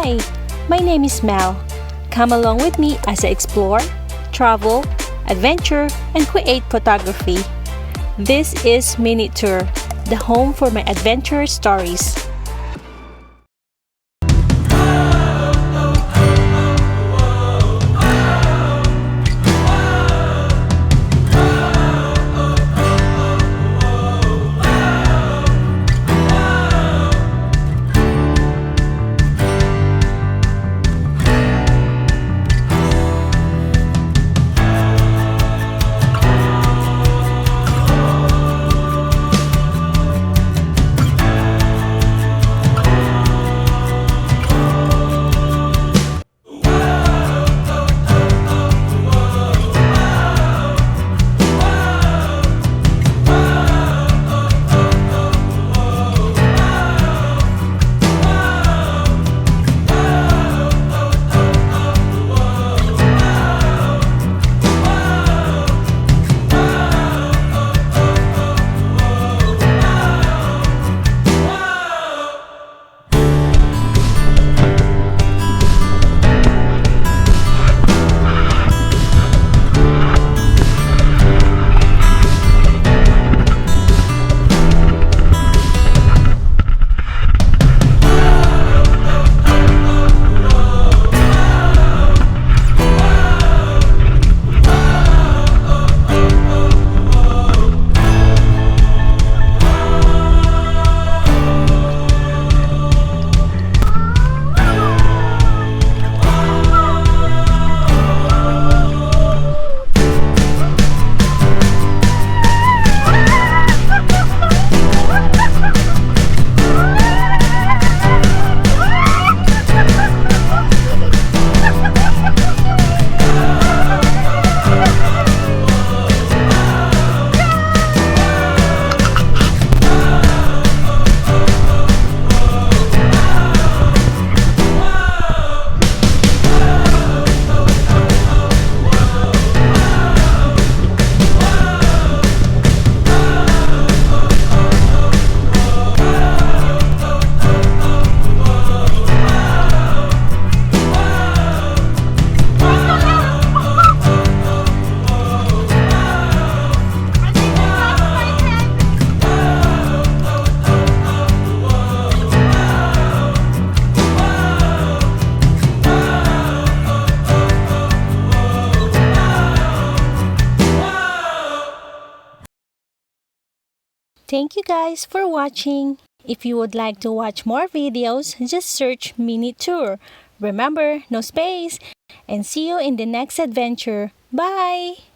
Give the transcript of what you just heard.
Hi, my name is Mel. Come along with me as I explore, travel, adventure, and create photography. This is MinuteTour, the home for my adventure stories. Thank you guys for watching. If you would like to watch more videos, just search MinuteTour. Remember, no space. And see you in the next adventure. Bye!